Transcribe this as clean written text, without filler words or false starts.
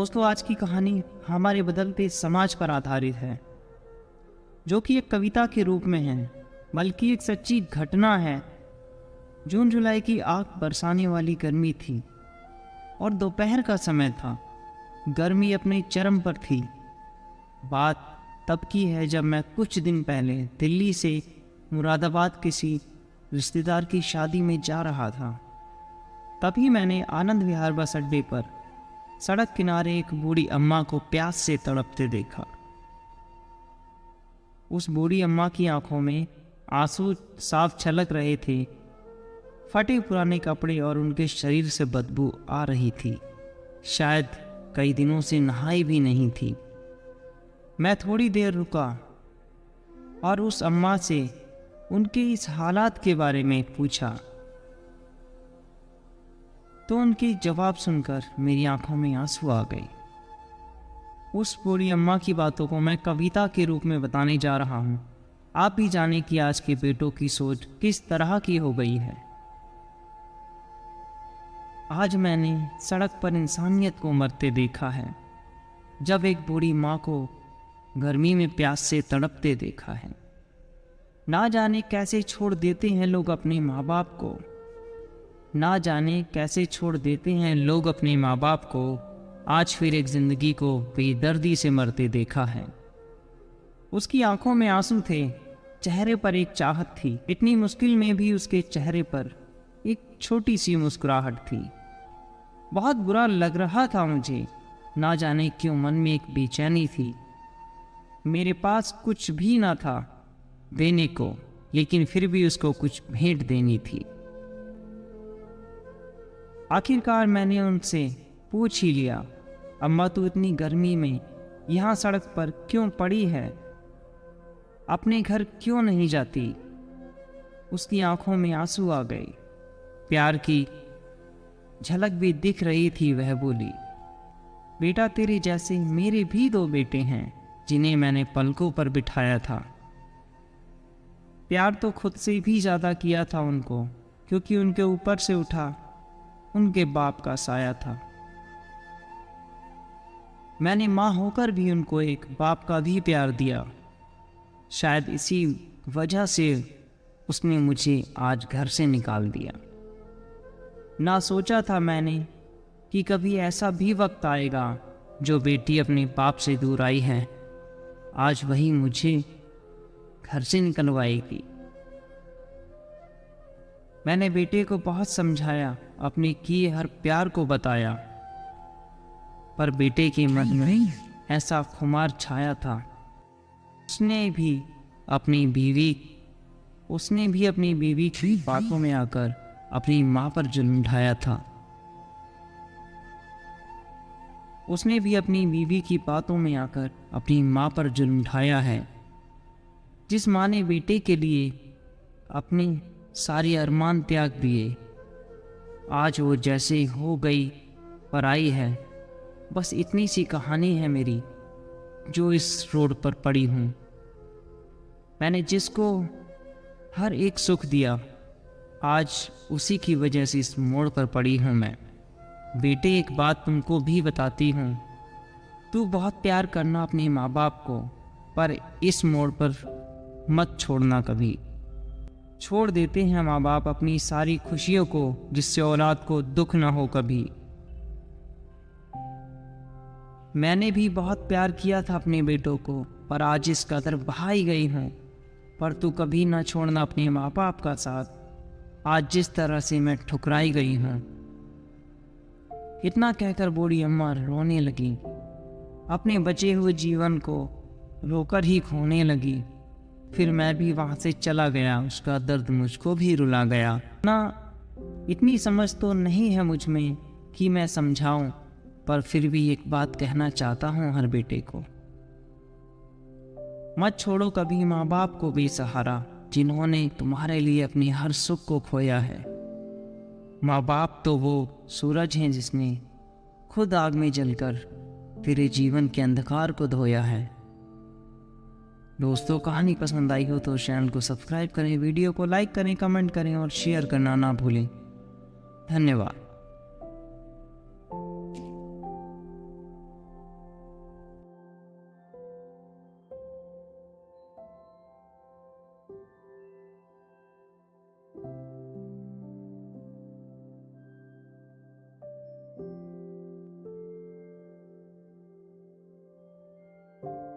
दोस्तों, आज की कहानी हमारे बदलते समाज पर आधारित है, जो कि एक कविता के रूप में है, बल्कि एक सच्ची घटना है। जून जुलाई की आग बरसाने वाली गर्मी थी और दोपहर का समय था। गर्मी अपने चरम पर थी। बात तब की है जब मैं कुछ दिन पहले दिल्ली से मुरादाबाद किसी रिश्तेदार की शादी में जा रहा था। तभी मैंने आनंद विहार बस अड्डे पर सड़क किनारे एक बूढ़ी अम्मा को प्यास से तड़पते देखा। उस बूढ़ी अम्मा की आंखों में आंसू साफ छलक रहे थे। फटे पुराने कपड़े और उनके शरीर से बदबू आ रही थी। शायद कई दिनों से नहाई भी नहीं थी। मैं थोड़ी देर रुका और उस अम्मा से उनके इस हालात के बारे में पूछा, तो उनके जवाब सुनकर मेरी आंखों में आंसू आ गए। उस बूढ़ी अम्मा की बातों को मैं कविता के रूप में बताने जा रहा हूँ। आप भी जाने कि आज के बेटों की सोच किस तरह की हो गई है। आज मैंने सड़क पर इंसानियत को मरते देखा है, जब एक बूढ़ी माँ को गर्मी में प्यास से तड़पते देखा है। ना जाने कैसे छोड़ देते हैं लोग अपने माँ बाप को। ना जाने कैसे छोड़ देते हैं लोग अपने माँ बाप को। आज फिर एक जिंदगी को बेदर्दी से मरते देखा है। उसकी आंखों में आंसू थे, चेहरे पर एक चाहत थी। इतनी मुश्किल में भी उसके चेहरे पर एक छोटी सी मुस्कुराहट थी। बहुत बुरा लग रहा था मुझे। ना जाने क्यों मन में एक बेचैनी थी। मेरे पास कुछ भी ना था देने को, लेकिन फिर भी उसको कुछ भेंट देनी थी। आखिरकार मैंने उनसे पूछ ही लिया, अम्मा तू इतनी गर्मी में यहाँ सड़क पर क्यों पड़ी है? अपने घर क्यों नहीं जाती? उसकी आंखों में आंसू आ गए। प्यार की झलक भी दिख रही थी। वह बोली, बेटा तेरे जैसे मेरे भी 2 बेटे हैं, जिन्हें मैंने पलकों पर बिठाया था। प्यार तो खुद से भी ज़्यादा किया था उनको, क्योंकि उनके ऊपर से उठा उनके बाप का साया था। मैंने माँ होकर भी उनको एक बाप का भी प्यार दिया। शायद इसी वजह से उसने मुझे आज घर से निकाल दिया। ना सोचा था मैंने कि कभी ऐसा भी वक्त आएगा जो बेटी अपने बाप से दूर आई है, आज वही मुझे घर से निकलवाएगी। मैंने बेटे को बहुत समझाया, अपने किए हर प्यार को बताया, पर बेटे के मन में ऐसा खुमार छाया था। उसने भी अपनी बीवी की बातों में आकर अपनी माँ पर जुल्म ढाया था। उसने भी अपनी बीवी की बातों में आकर अपनी माँ पर जुल्म ढाया है। जिस माँ ने बेटे के लिए अपने सारे अरमान त्याग दिए, आज वो जैसे हो गई पराई है। बस इतनी सी कहानी है मेरी, जो इस रोड पर पड़ी हूँ। मैंने जिसको हर एक सुख दिया, आज उसी की वजह से इस मोड़ पर पड़ी हूँ मैं। बेटे, एक बात तुमको भी बताती हूँ, तू बहुत प्यार करना अपने माँ बाप को, पर इस मोड़ पर मत छोड़ना कभी। छोड़ देते हैं माँ बाप अपनी सारी खुशियों को, जिससे औलाद को दुख ना हो कभी। मैंने भी बहुत प्यार किया था अपने बेटों को, पर आज इस कदर बहाई गई हूँ। पर तू कभी ना छोड़ना अपने माँ बाप का साथ, आज जिस तरह से मैं ठुकराई गई हूँ। इतना कहकर बूढ़ी अम्मा रोने लगी। अपने बचे हुए जीवन को रोकर ही खोने लगी। फिर मैं भी वहाँ से चला गया। उसका दर्द मुझको भी रुला गया। ना इतनी समझ तो नहीं है मुझ में कि मैं समझाऊं, पर फिर भी एक बात कहना चाहता हूँ हर बेटे को, मत छोड़ो कभी माँ बाप को बेसहारा, जिन्होंने तुम्हारे लिए अपने हर सुख को खोया है। माँ बाप तो वो सूरज हैं जिसने खुद आग में जलकर तेरे जीवन के अंधकार को धोया है। दोस्तों, कहानी पसंद आई हो तो चैनल को सब्सक्राइब करें, वीडियो को लाइक करें, कमेंट करें और शेयर करना ना भूलें। धन्यवाद। you